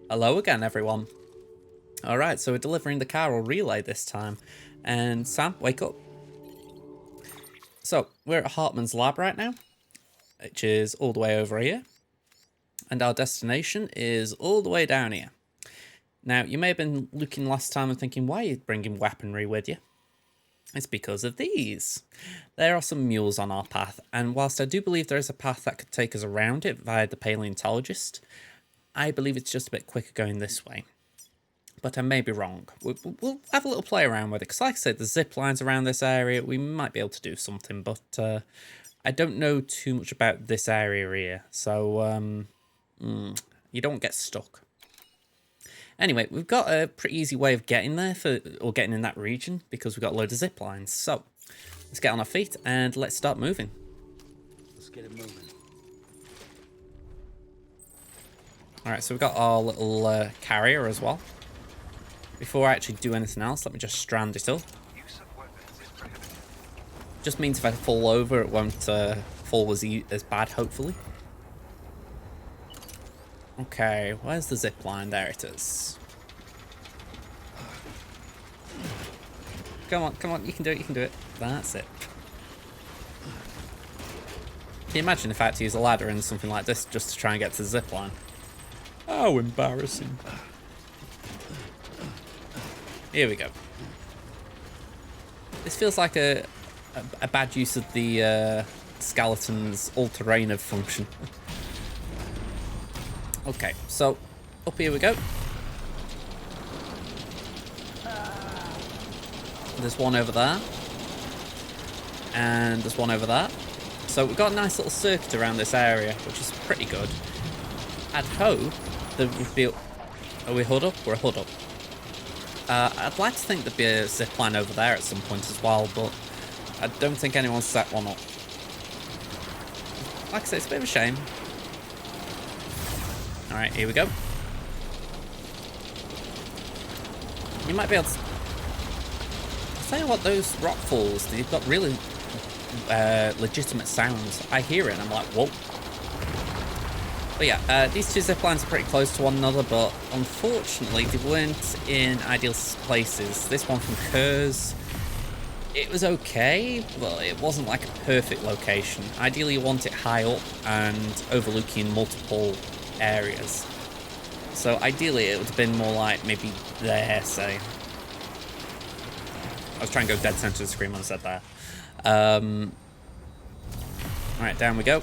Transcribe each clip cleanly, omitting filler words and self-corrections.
Hello again, everyone. Alright, so we're delivering the Chiral relay this time. And Sam, wake up. So, we're at Hartman's lab right now, which is all the way over here. And our destination is all the way down here. Now, you may have been looking last time and thinking, why are you bringing weaponry with you? It's because of these. There are some mules on our path, and whilst I do believe there is a path that could take us around it via the paleontologist, I believe it's just a bit quicker going this way. But I may be wrong. We'll have a little play around with it, because like I said, the zip lines around this area, we might be able to do something, but I don't know too much about this area here, so you don't get stuck. Anyway, we've got a pretty easy way of getting there, or getting in that region, because we've got a load of zip lines. So, let's get on our feet and let's start moving. Let's get it moving. Alright, so we've got our little carrier as well. Before I actually do anything else, let me just strand it up. Just means if I fall over, it won't fall as bad, hopefully. Okay, where's the zip line? There it is. Come on, you can do it, That's it. Can you imagine if I had to use a ladder in something like this just to try and get to the zip line? How embarrassing. Here we go. This feels like a bad use of the skeleton's all-terrain function. Okay, so up here we go. There's one over there. And there's one over there. So we've got a nice little circuit around this area, which is pretty good. I'd hope that we'd be... Are we hood up? We're a hood up. I'd like to think there'd be a zip line over there at some point as well, but I don't think anyone's set one up. Like I said, it's a bit of a shame. Alright, here we go. You might be able to... I'll tell you what, those rock falls, they've got really legitimate sounds. I hear it and I'm like, whoa. But yeah, these two zip lines are pretty close to one another, but unfortunately they weren't in ideal places. This one from Kurz, it was okay, but it wasn't like a perfect location. Ideally you want it high up and overlooking multiple areas. So ideally it would have been more like maybe there, say. I was trying to go dead center of the screen when I said that. Alright, down we go.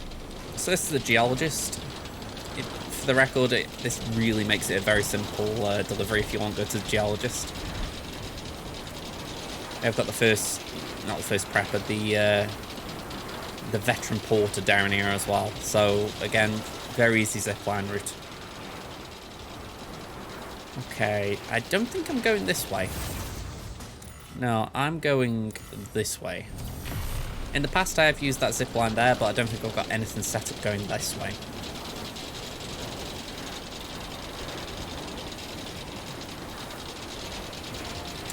So this is the geologist. For the record, this really makes it a very simple delivery if you want to go to the geologist. I've got the first, not the first prepper, the veteran porter down here as well. So again, very easy zipline route. Okay, I don't think I'm going this way. No, I'm going this way. In the past I have used that zipline there, but I don't think I've got anything set up going this way.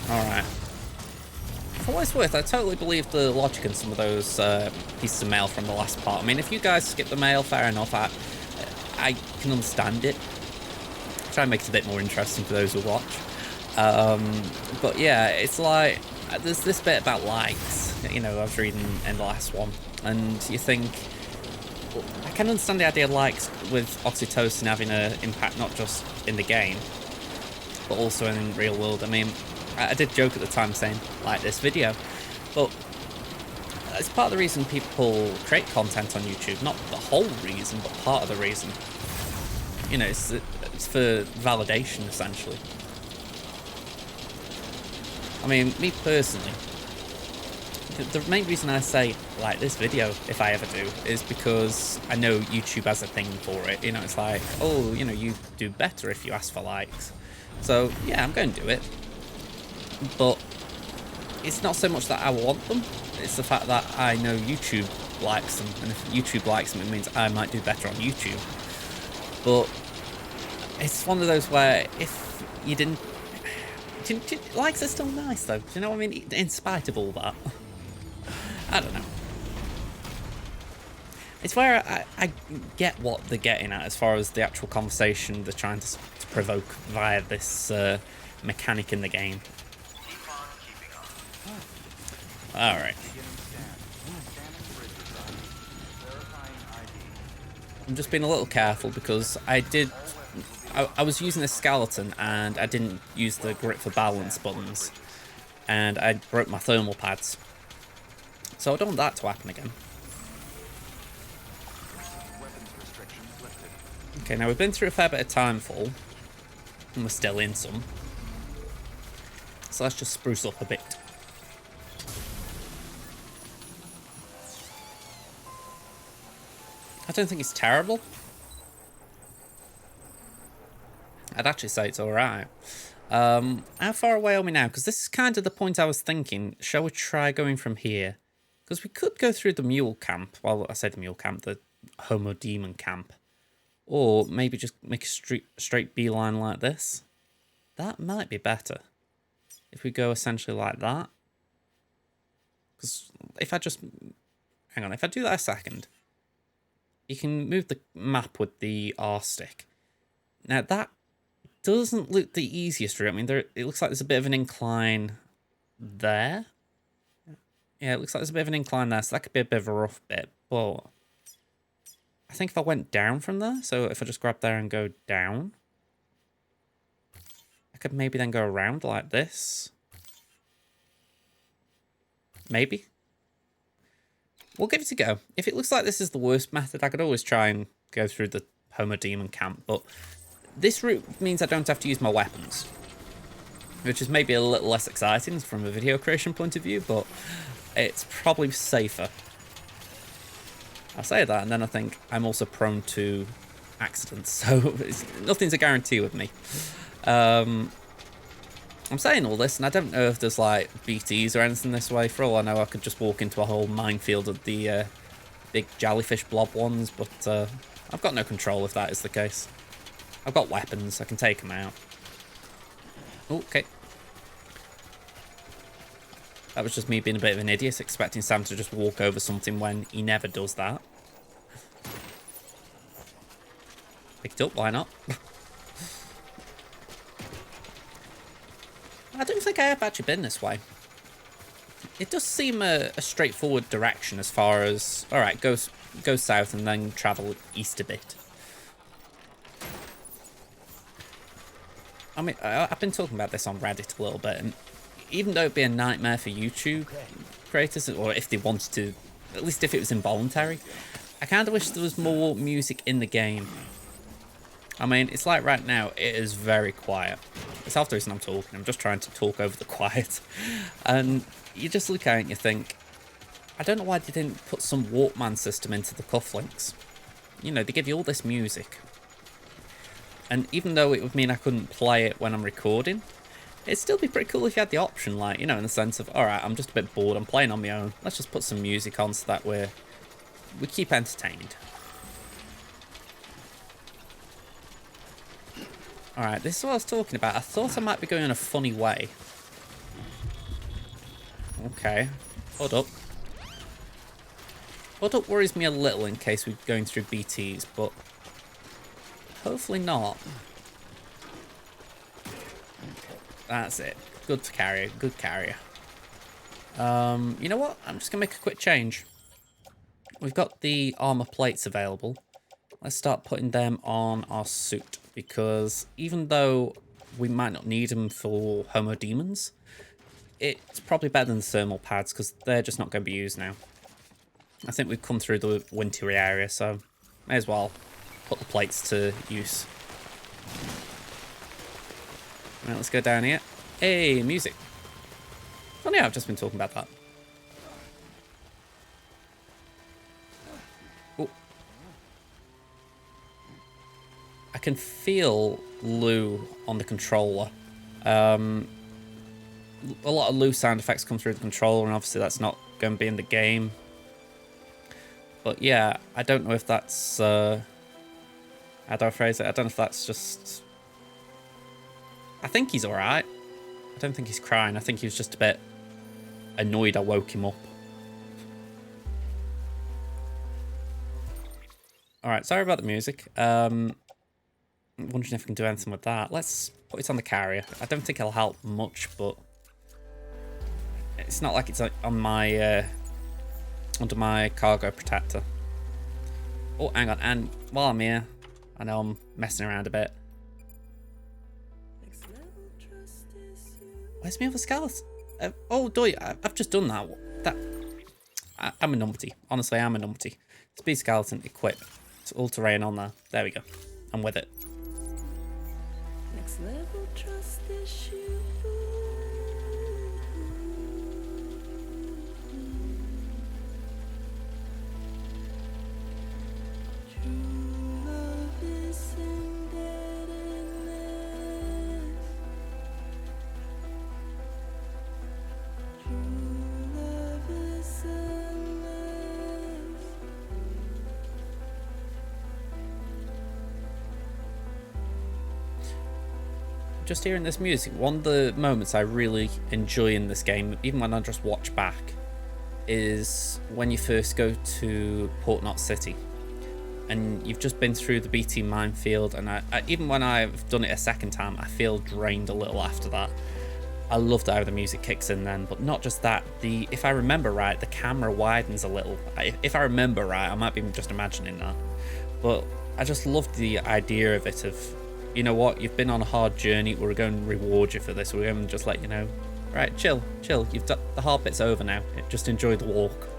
Alright. For what it's worth, I totally believe the logic in some of those pieces of mail from the last part. I mean, if you guys skip the mail, fair enough. I can understand it. Try and make it a bit more interesting for those who watch. But yeah, it's like, there's this bit about likes. You know, I was reading in the last one, and you think, well, I can understand the idea of likes with oxytocin having an impact not just in the game, but also in real world. I mean, I did joke at the time saying, like this video, but it's part of the reason people create content on YouTube. Not the whole reason, but part of the reason. You know, it's for validation, essentially. I mean, me personally, the main reason I say, like this video, if I ever do, is because I know YouTube has a thing for it. You know, it's like, oh, you know, you do better if you ask for likes. So, yeah, I'm going to do it. But it's not so much that I want them, it's the fact that I know YouTube likes them, and if YouTube likes them, it means I might do better on YouTube. But it's one of those where if you didn't... likes are still nice though, do you know what I mean? In spite of all that. I don't know. It's where I get what they're getting at as far as the actual conversation they're trying to provoke via this mechanic in the game. Alright. I'm just being a little careful because I was using a skeleton and I didn't use the grip for balance buttons. And I broke my thermal pads. So I don't want that to happen again. Okay, now we've been through a fair bit of timefall. And we're still in some. So let's just spruce up a bit. I don't think it's terrible. I'd actually say it's alright. How far away are we now? Because this is kind of the point I was thinking. Shall we try going from here? Because we could go through the mule camp. Well, I said mule camp, the Homo Demon camp. Or maybe just make a straight beeline like this. That might be better. If we go essentially like that. Because if I just... Hang on, if I do that a second. You can move the map with the R stick. Now that doesn't look the easiest route. I mean, it looks like there's a bit of an incline there. Yeah, it looks like there's a bit of an incline there, so that could be a bit of a rough bit. But I think if I went down from there, so if I just grab there and go down, I could maybe then go around like this. Maybe. We'll give it a go. If it looks like this is the worst method, I could always try and go through the Homo Demon camp, but this route means I don't have to use my weapons, which is maybe a little less exciting from a video creation point of view, but it's probably safer. I say that, and then I think I'm also prone to accidents, so nothing's a guarantee with me. I'm saying all this, and I don't know if there's like BTs or anything this way. For all I know, I could just walk into a whole minefield of the big jellyfish blob ones, but I've got no control if that is the case. I've got weapons, I can take them out. Okay. That was just me being a bit of an idiot, expecting Sam to just walk over something when he never does that. Pick it up, why not? I don't think I have actually been this way. It does seem a straightforward direction as far as... Alright, go south and then travel east a bit. I mean, I've been talking about this on Reddit a little bit, and even though it'd be a nightmare for YouTube creators, or if they wanted to, at least if it was involuntary, I kind of wish there was more music in the game. I mean, it's like right now, it is very quiet. It's half the reason I'm talking. I'm just trying to talk over the quiet. And you just look at it and you think, I don't know why they didn't put some Walkman system into the cufflinks. You know, they give you all this music. And even though it would mean I couldn't play it when I'm recording, it'd still be pretty cool if you had the option, like, you know, in the sense of, alright, I'm just a bit bored, I'm playing on my own. Let's just put some music on so that we keep entertained. Alright, this is what I was talking about. I thought I might be going in a funny way. Okay. Hold up. Hold up worries me a little in case we're going through BTs, but hopefully not. That's it. Good carrier. Good carrier. You know what? I'm just going to make a quick change. We've got the armor plates available. Let's start putting them on our suit, because even though we might not need them for Homo Demons, it's probably better than the thermal pads, because they're just not going to be used now. I think we've come through the wintry area, so may as well put the plates to use. Right, let's go down here. Hey, music. Oh yeah, I've just been talking about that. Oh. I can feel Lou on the controller. A lot of Lou sound effects come through the controller, and obviously that's not going to be in the game. But yeah, I don't know if that's... how do I phrase it? I don't know if that's just... I think he's alright. I don't think he's crying. I think he was just a bit annoyed I woke him up. Alright, sorry about the music. I'm wondering if I can do anything with that. Let's put it on the carrier. I don't think it'll help much, but it's not like it's on my under my cargo protector. Oh, hang on. And while I'm here, I know I'm messing around a bit. Where's my other skeleton? Oh, I've just done that. I'm a numpty. Honestly, I'm a numpty. Speed skeleton, equip. It's all terrain on there. There we go. I'm with it. Next level trust issue. True love is indebtedness. True love is endless. Just hearing this music, one of the moments I really enjoy in this game, even when I just watch back, is when you first go to Port Knot City. And you've just been through the BT minefield, and I even when I've done it a second time, I feel drained a little after that. I loved how the music kicks in then, but not just that. If I remember right, the camera widens a little. If I remember right, I might be just imagining that. But I just loved the idea of it, of, you know what, you've been on a hard journey, we're going to reward you for this. We're going to just let you know, right, chill, you've done, the hard bit's over now. Just enjoy the walk.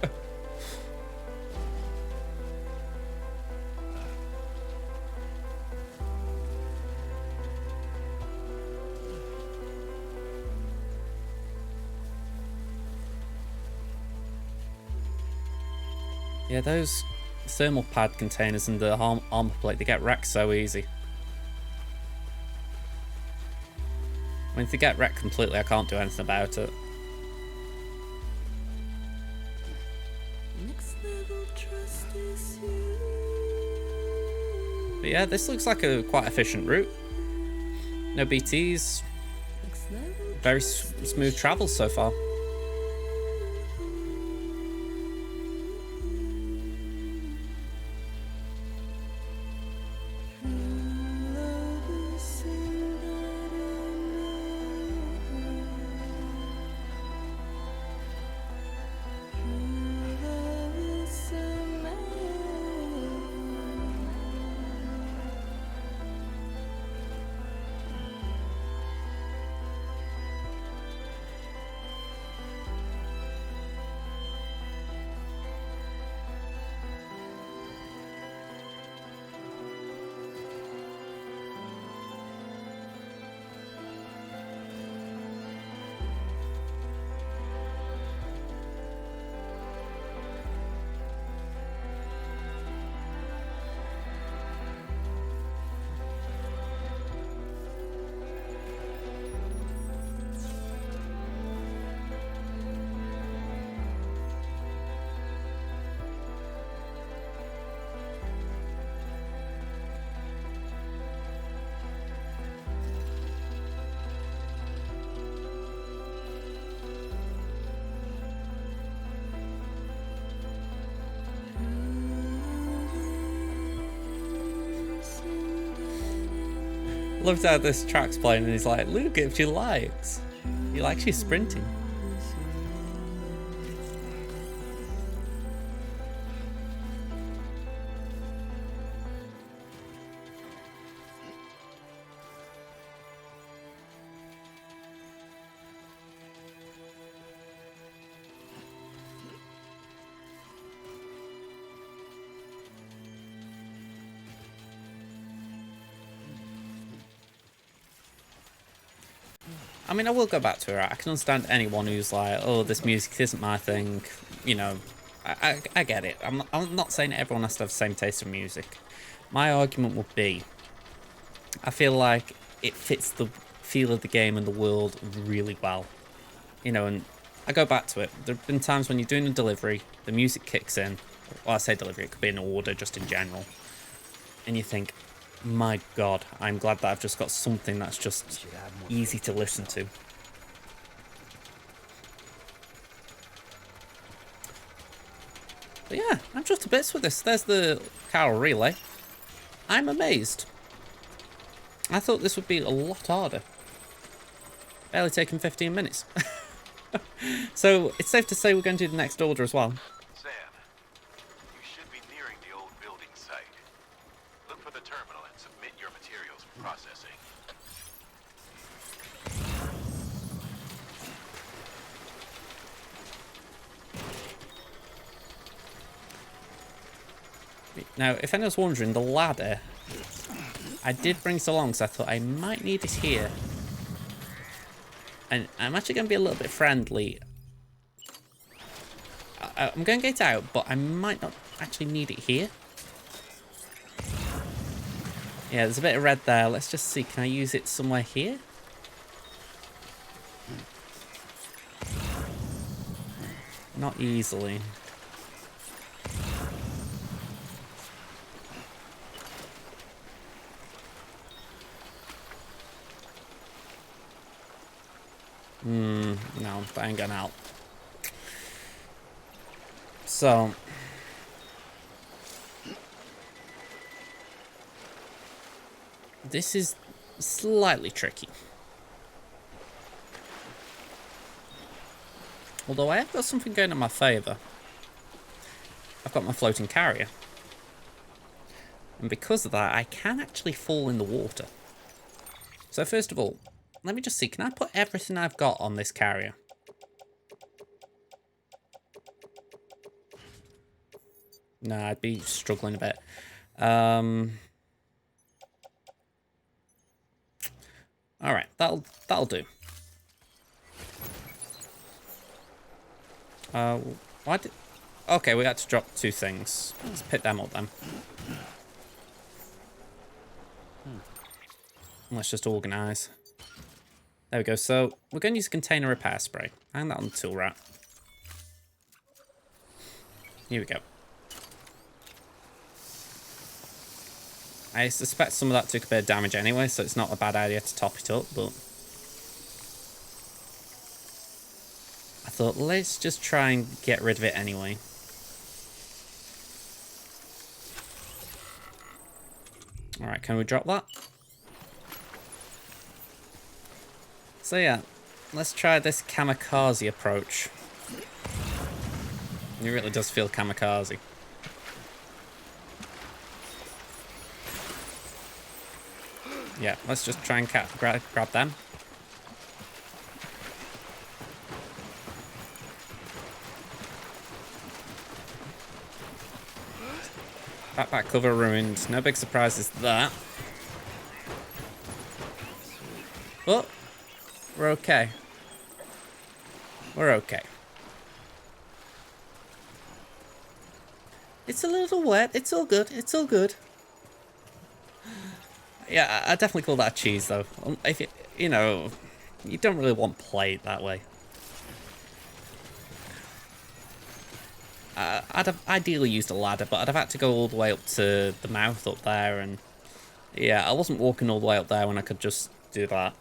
Yeah, those thermal pad containers and the armor plate, they get wrecked so easy. I mean, if they get wrecked completely, I can't do anything about it. Next level trust is you. But yeah, this looks like a quite efficient route. No BTs. Next level Very smooth travel so far. Looked at this track's playing and he's like, look if she likes. He likes you sprinting. I mean, I will go back to her. I can understand anyone who's like, oh, this music isn't my thing. You know, I get it. I'm not saying everyone has to have the same taste in music. My argument would be, I feel like it fits the feel of the game and the world really well. You know, and I go back to it. There have been times when you're doing a delivery, the music kicks in. Well, I say delivery, it could be an order just in general. And you think, my God, I'm glad that I've just got something that's just easy to listen to. But yeah, I'm just to bits with this. There's the Chiral relay. I'm amazed. I thought this would be a lot harder. Barely taking 15 minutes. So it's safe to say we're going to do the next order as well. Sam, you should be nearing the old building site. Look for the terminal and submit your materials for processing. Now, if anyone's wondering, the ladder, I did bring this along because I thought I might need it here. And I'm actually going to be a little bit friendly. I'm going to get it out, but I might not actually need it here. Yeah, there's a bit of red there. Let's just see. Can I use it somewhere here? Not easily. No, that ain't gonna help. So, this is slightly tricky. Although I have got something going in my favour. I've got my floating carrier. And because of that, I can actually fall in the water. So first of all, let me just see, can I put everything I've got on this carrier? No, I'd be struggling a bit. Alright, that'll do. Why did... Okay, we had to drop 2 things. Let's pick them up then. Let's just organise. There we go. So we're going to use a container repair spray. Hang that on the tool rack. Here we go. I suspect some of that took a bit of damage anyway, so it's not a bad idea to top it up, but I thought, let's just try and get rid of it anyway. Alright, can we drop that? So yeah, let's try this kamikaze approach. It really does feel kamikaze. Yeah, let's just try and grab them. Backpack cover ruined. No big surprises there. But we're okay. We're okay. It's a little wet. It's all good. It's all good. Yeah, I definitely call that cheese, though. If you know, you don't really want plate that way. I'd have ideally used a ladder, but I'd have had to go all the way up to the mouth up there, and yeah, I wasn't walking all the way up there when I could just do that.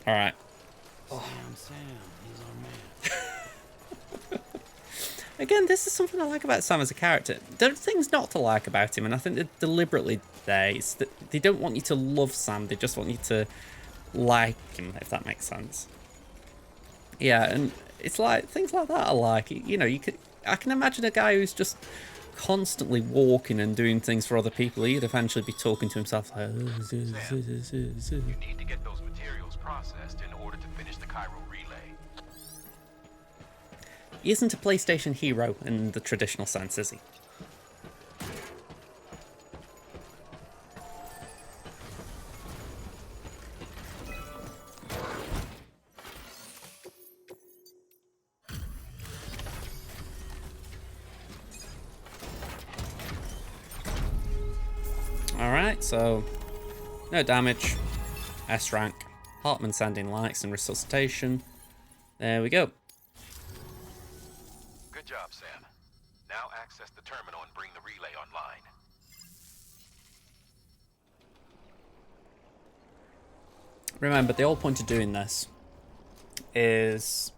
All right. Sam, he's our man. Again, this is something I like about Sam as a character. There are things not to like about him, and I think they're deliberately there. It's that they don't want you to love Sam, they just want you to like him, if that makes sense. Yeah, and it's like, things like that I like. You know, I can imagine a guy who's just constantly walking and doing things for other people. He'd eventually be talking to himself like, You need to get those materials processed in order to finish the Cairo relay. He isn't a PlayStation hero in the traditional sense, is he? Alright, so no damage, S rank, Hartman sending lights and resuscitation. There we go. Good job, Sam. Now access the terminal and bring the relay online. Remember, the whole point of doing this is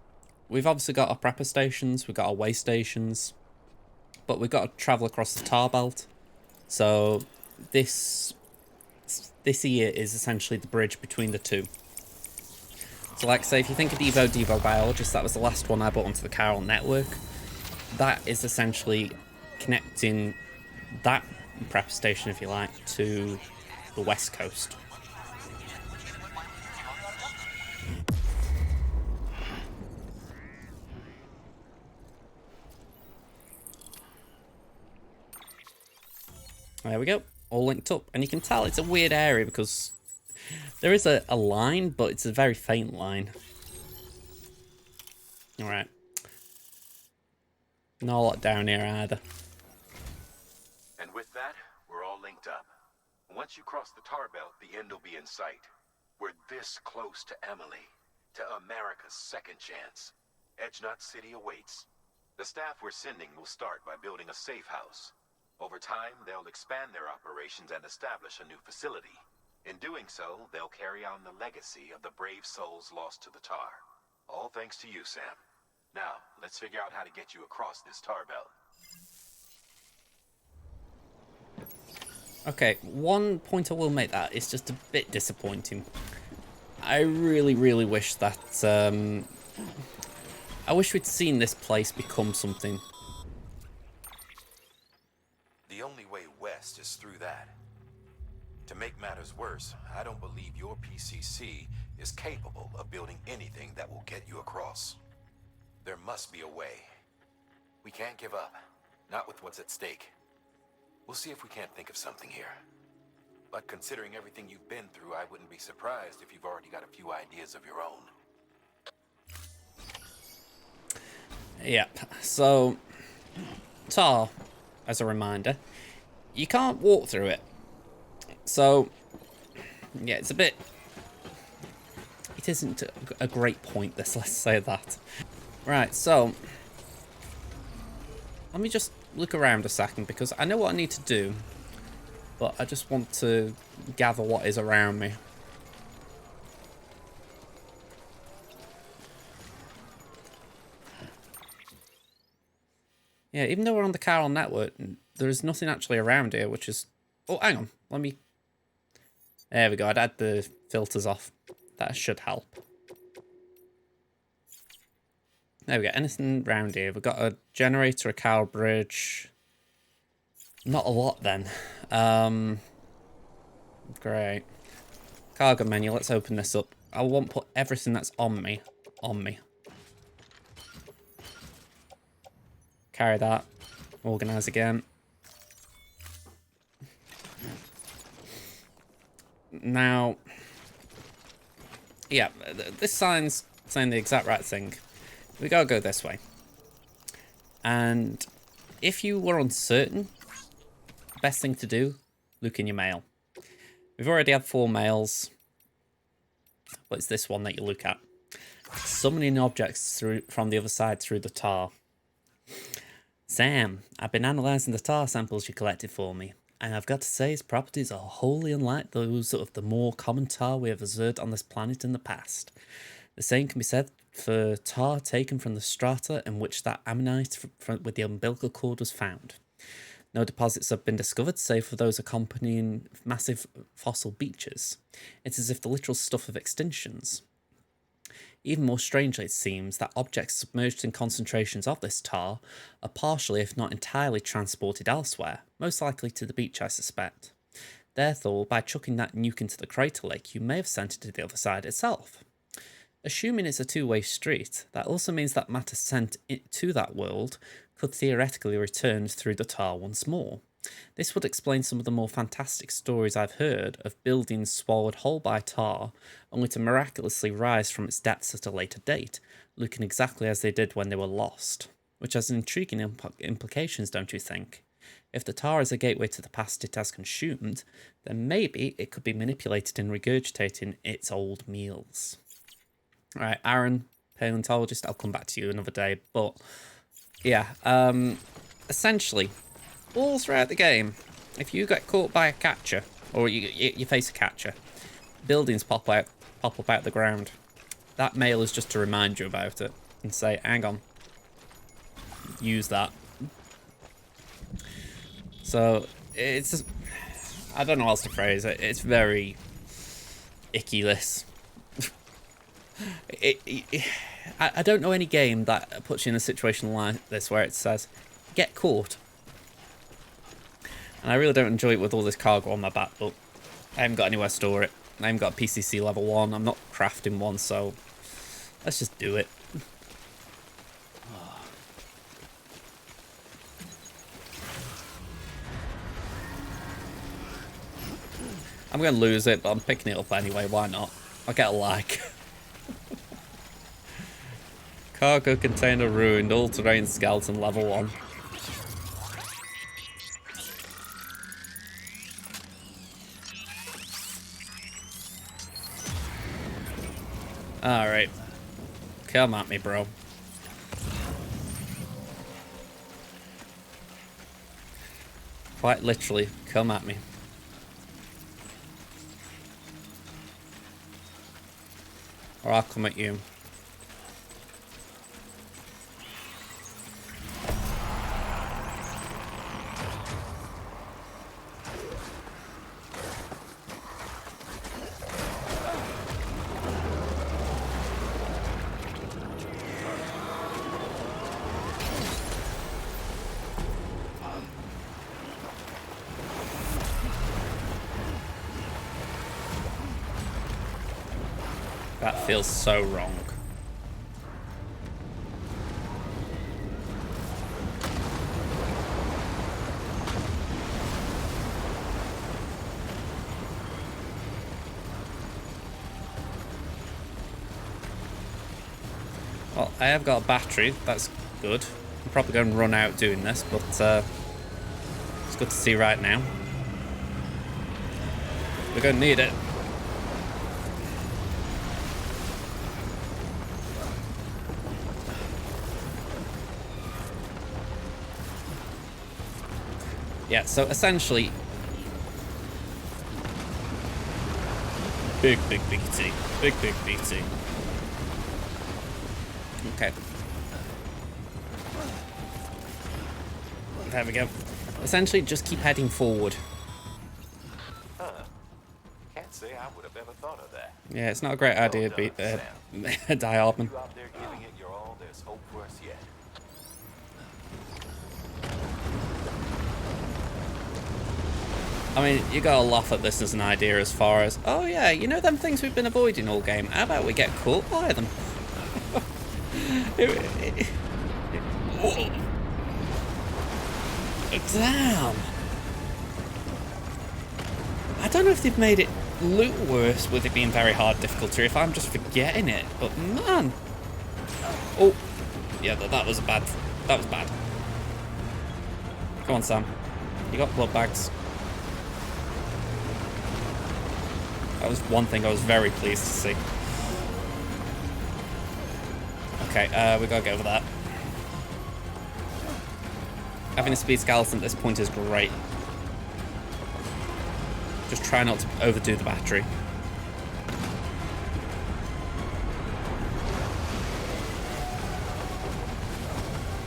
we've obviously got our prepper stations, we've got our way stations, but we've got to travel across the tar belt. So this this here is essentially the bridge between the two. So like say, if you think of Devo Biologist, that was the last one I brought onto the Chiral network. That is essentially connecting that prep station, if you like, to the west coast. There we go, all linked up. And you can tell it's a weird area because there is a line, but it's a very faint line. Alright. Not a lot down here either. And with that, we're all linked up. Once you cross the tar belt, the end will be in sight. We're this close to Emily, to America's second chance. Edgenut City awaits. The staff we're sending will start by building a safe house. Over time, they'll expand their operations and establish a new facility. In doing so, they'll carry on the legacy of the brave souls lost to the tar. All thanks to you, Sam. Now, let's figure out how to get you across this tar belt. Okay, one point I will make that is just a bit disappointing. I really, really wish that, I wish we'd seen this place become something. The only way west is through that. To make matters worse, I don't believe your PCC is capable of building anything that will get you across. There must be a way. We can't give up, not with what's at stake. We'll see if we can't think of something here. But considering everything you've been through, I wouldn't be surprised if you've already got a few ideas of your own. Yep, so tar, as a reminder, you can't walk through it. So, yeah, it's a bit... It isn't a great point, this, let's say that. Right, so... Let me just look around a second, because I know what I need to do, but I just want to gather what is around me. Yeah, even though we're on the Chiral network, there is nothing actually around here, which is... Oh, hang on, let me... There we go, I'd add the filters off. That should help. There we go, anything around here? We've got a generator, a cow bridge. Not a lot then. Great. Cargo menu, let's open this up. I won't put everything that's on me. Carry that. Organize again. Now, yeah, this sign's saying the exact right thing. We gotta go this way. And if you were uncertain, best thing to do, look in your mail. We've already had 4 mails, but it's this one that you look at. Summoning objects from the other side through the tar. Sam, I've been analysing the tar samples you collected for me, and I've got to say its properties are wholly unlike those of the more common tar we have observed on this planet in the past. The same can be said for tar taken from the strata in which that ammonite with the umbilical cord was found. No deposits have been discovered, save for those accompanying massive fossil beaches. It's as if the literal stuff of extinctions. Even more strangely, it seems that objects submerged in concentrations of this tar are partially, if not entirely, transported elsewhere, most likely to the beach, I suspect. Therefore, by chucking that nuke into the crater lake, you may have sent it to the other side itself. Assuming it's a two-way street, that also means that matter sent to that world could theoretically return through the tar once more. This would explain some of the more fantastic stories I've heard of buildings swallowed whole by tar, only to miraculously rise from its depths at a later date, looking exactly as they did when they were lost. Which has intriguing implications, don't you think? If the tar is a gateway to the past it has consumed, then maybe it could be manipulated in regurgitating its old meals. Right, Aaron, paleontologist, I'll come back to you another day, but yeah, essentially, all throughout the game, if you get caught by a catcher, or you face a catcher, buildings pop up out the ground. That mail is just to remind you about it and say, hang on, use that. So it's I don't know how else to phrase it. It's very icky, this. I don't know any game that puts you in a situation like this where it says, get caught. And I really don't enjoy it with all this cargo on my back, but I haven't got anywhere to store it. I haven't got a PCC level 1. I'm not crafting one, so let's just do it. I'm going to lose it, but I'm picking it up anyway. Why not? I'll get a like. Cargo container ruined. All-terrain skeleton level 1. Alright. Come at me, bro. Quite literally, come at me. Or I'll come at you. That feels so wrong. Well, I have got a battery. That's good. I'm probably going to run out doing this, but it's good to see right now. We're going to need it. Yeah, so essentially... Big BT. Big BT. Okay. There we go. Essentially, just keep heading forward. Can't say I would have ever thought of that. Yeah, it's not a great idea to be Diardman. You out there giving it your all, there's hope for us yet. I mean, you gotta laugh at this as an idea as far as, oh yeah, you know them things we've been avoiding all game? How about we get caught by them? Damn. I don't know if they've made it look worse with it being very hard difficulty, or if I'm just forgetting it, but man. Oh, yeah, that was bad. That was bad. Come on, Sam. You got blood bags. That was one thing I was very pleased to see. Okay, we gotta go over that. Having a speed skeleton at this point is great. Just try not to overdo the battery.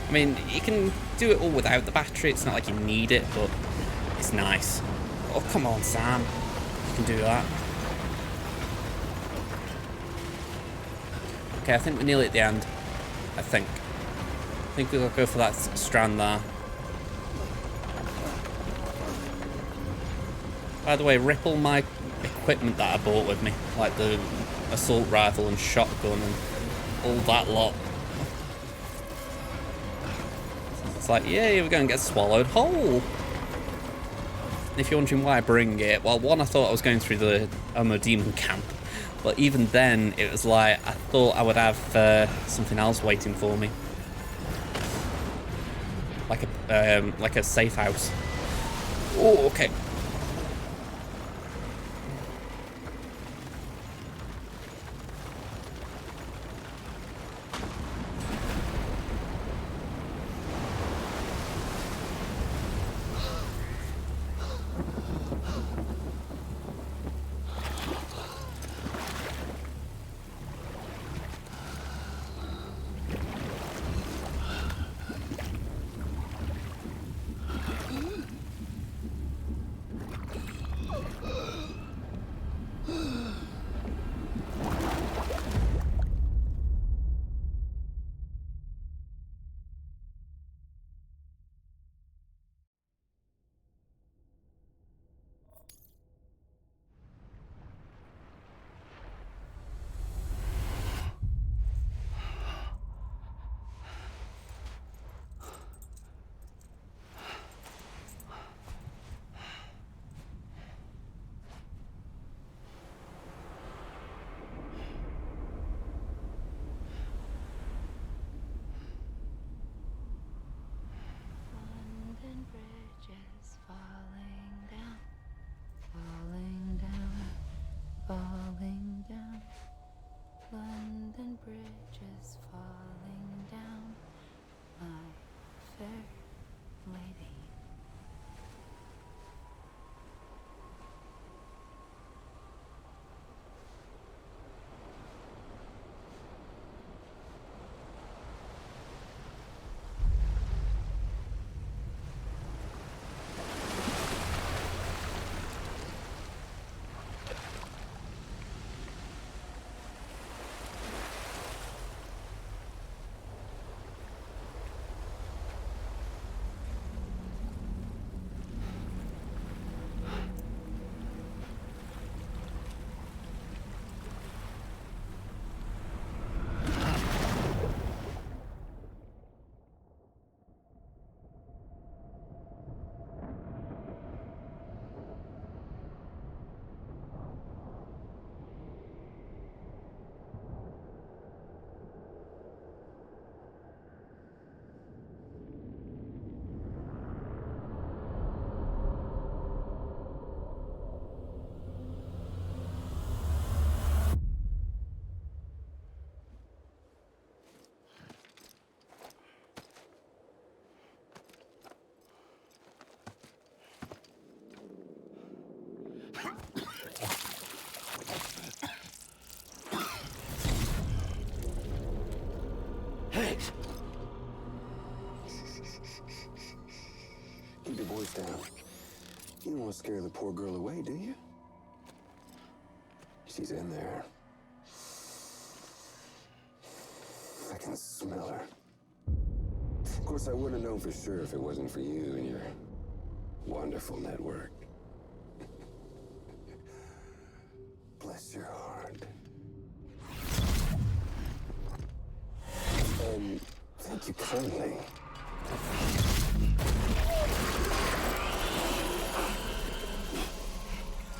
I mean, you can do it all without the battery. It's not like you need it, but it's nice. Oh, come on, Sam. You can do that. Okay, I think we're nearly at the end. I think we'll go for that strand there. By the way, ripple my equipment that I bought with me, like the assault rifle and shotgun and all that lot. It's like, yeah, we're going to get swallowed whole. If you're wondering why I bring it, well, one, I thought I was going through the Homo Demon camp. But even then, it was like, I thought I would have something else waiting for me. Like a safe house. Oh, okay. down. You don't want to scare the poor girl away, do you? She's in there. I can smell her. Of course, I wouldn't have known for sure if it wasn't for you and your wonderful network. Bless your heart. And thank you kindly.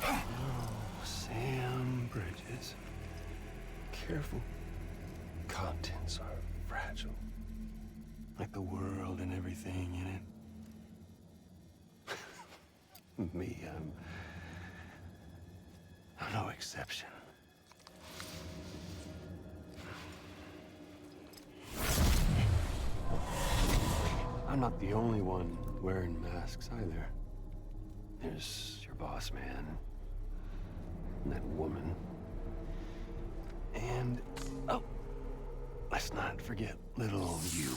Oh, Sam Bridges. Careful. Contents are fragile. Like the world and everything in it. Me, I'm no exception. I'm not the only one wearing masks either. There's your boss man, and that woman, and oh, let's not forget little old you.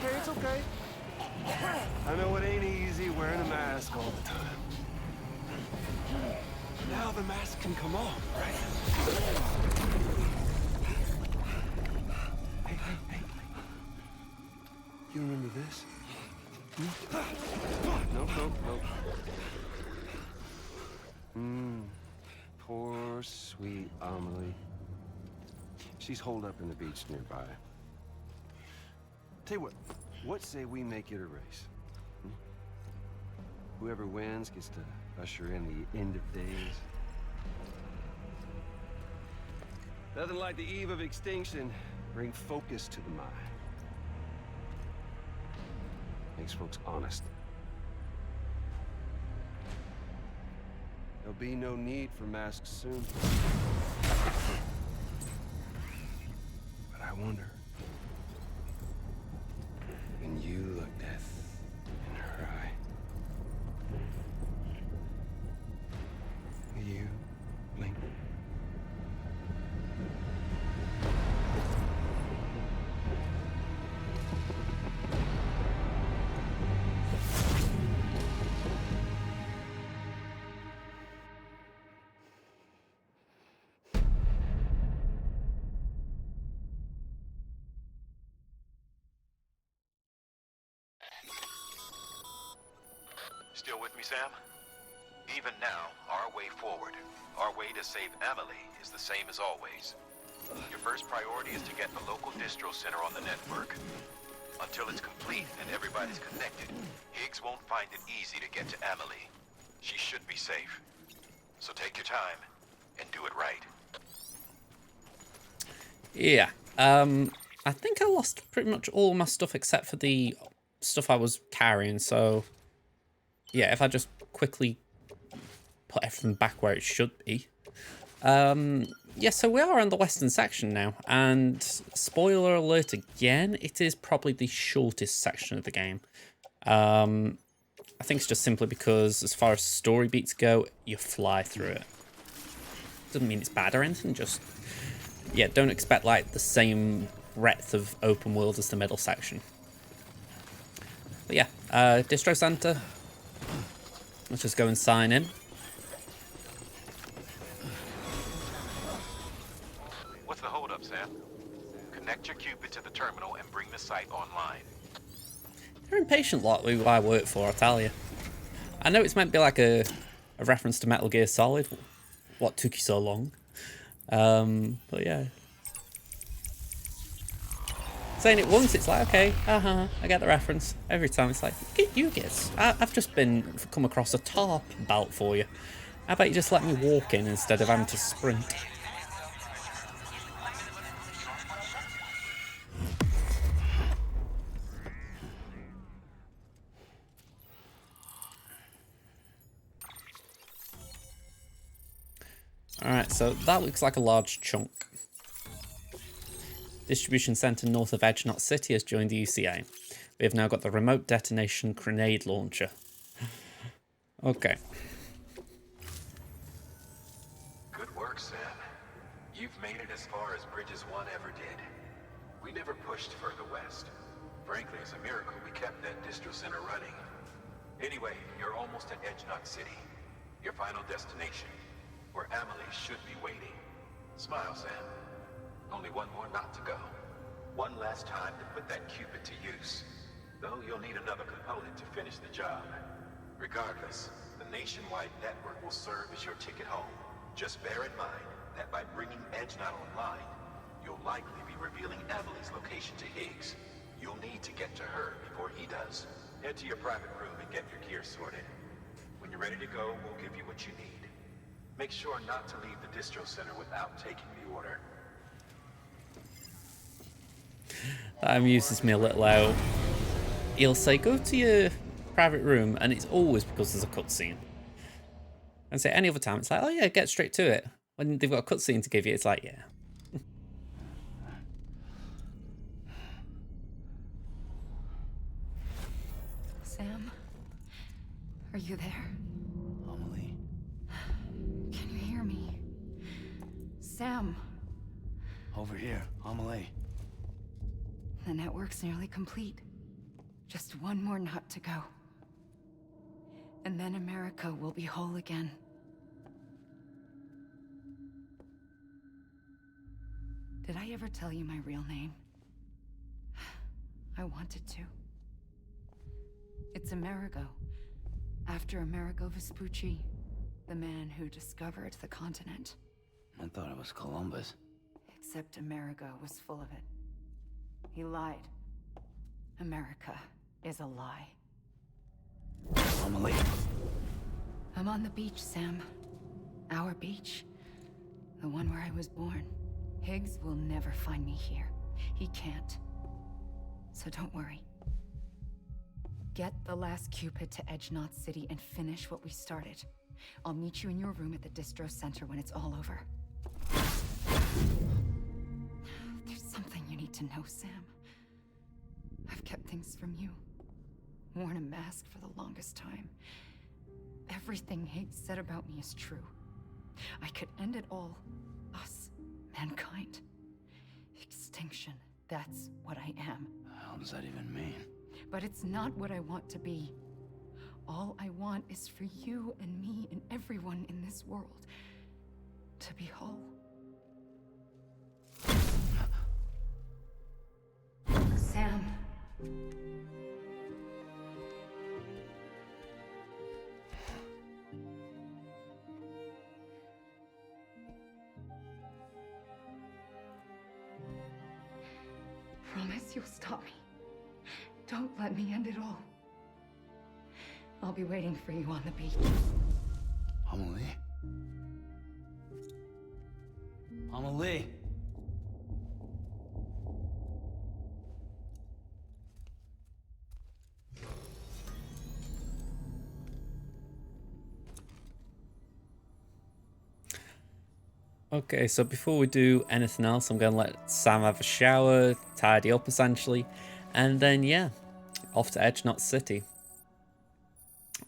Okay, it's okay. I know it ain't easy wearing a mask all the time. Now the mask can come off, right? Hey. You remember this? Nope. Poor, sweet Amelie. She's holed up in the beach nearby. Tell you what say we make it a race? Whoever wins gets to usher in the end of days. Nothing like the eve of extinction. Bring focus to the mind. Makes folks honest. There'll be no need for masks soon. But I wonder, when you look death in her eye, will you blink? Still with me, Sam? Even now, our way forward, our way to save Emily is the same as always. Your first priority is to get the local distro center on the network. Until it's complete and everybody's connected, Higgs won't find it easy to get to Emily. She should be safe. So take your time and do it right. Yeah. I think I lost pretty much all my stuff except for the stuff I was carrying, so yeah, if I just quickly put everything back where it should be. Yeah, so we are on the western section now, and spoiler alert again, it is probably the shortest section of the game. I think it's just simply because as far as story beats go, you fly through it. Doesn't mean it's bad or anything, just, yeah, don't expect like the same breadth of open world as the middle section. But yeah, Distro Center. Let's just go and sign in. What's the holdup, Sam? Connect your Cupid to the terminal and bring the site online. They're impatient lot who I work for, I tell you. I know it's meant to be like a reference to Metal Gear Solid. What took you so long? But yeah. Saying it once, it's like, okay, I get the reference. Every time it's like, you guys, I've just come across a tarp belt for you. How about you just let me walk in instead of having to sprint? Alright, so that looks like a large chunk. Distribution Center north of Edge Knot City has joined the UCA. We have now got the remote detonation grenade launcher. Okay. Good work, Sam. You've made it as far as Bridges 1 ever did. We never pushed further west. Frankly, it's a miracle we kept that distro center running. Anyway, you're almost at Edgenot City, your final destination, where Amelie should be waiting. Smile, Sam. Only one more knot to go. One last time to put that Cupid to use. Though you'll need another component to finish the job. Regardless, the nationwide network will serve as your ticket home. Just bear in mind that by bringing Edgenot online, you'll likely be revealing Amelie's location to Higgs. You'll need to get to her before he does. Head to your private room and get your gear sorted. When you're ready to go, we'll give you what you need. Make sure not to leave the distro center without taking the order. That amuses me a little out. He'll say, go to your private room, and it's always because there's a cutscene. And say any other time, it's like, oh yeah, get straight to it. When they've got a cutscene to give you, it's like, yeah. Sam, are you there? Amelie. Can you hear me? Sam, Over here, Amelie. the network's nearly complete. Just one more knot to go. And then America will be whole again. Did I ever tell you my real name? I wanted to. It's Amerigo. After Amerigo Vespucci, the man who discovered the continent. I thought it was Columbus. Except Amerigo was full of it. He lied. America is a lie. Amelie. I'm on the beach, Sam. Our beach. The one where I was born. Higgs will never find me here. He can't. So don't worry. Get the last Cupid to Edgenot City and finish what we started. I'll meet you in your room at the distro center when it's all over. There's something you need to know, Sam. I've kept things from you. Worn a mask for the longest time. Everything Higgs said about me is true. I could end it all. Us. Mankind. Extinction. That's what I am. How does that even mean? But it's not what I want to be. All I want is for you and me and everyone in this world to be whole. Sam. Promise you'll stop me. Don't let me end it all. I'll be waiting for you on the beach. Amelie? Amelie! Okay, so before we do anything else, I'm going to let Sam have a shower, tidy up essentially, and then yeah, off to Edgenot City.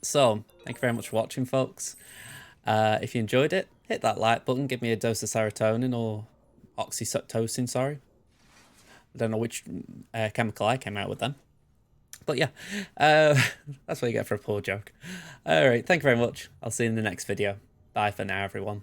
So, thank you very much for watching, folks. If you enjoyed it, hit that like button, give me a dose of serotonin, or oxytocin, sorry. I don't know which chemical I came out with then. But yeah, that's what you get for a poor joke. Alright, thank you very much. I'll see you in the next video. Bye for now, everyone.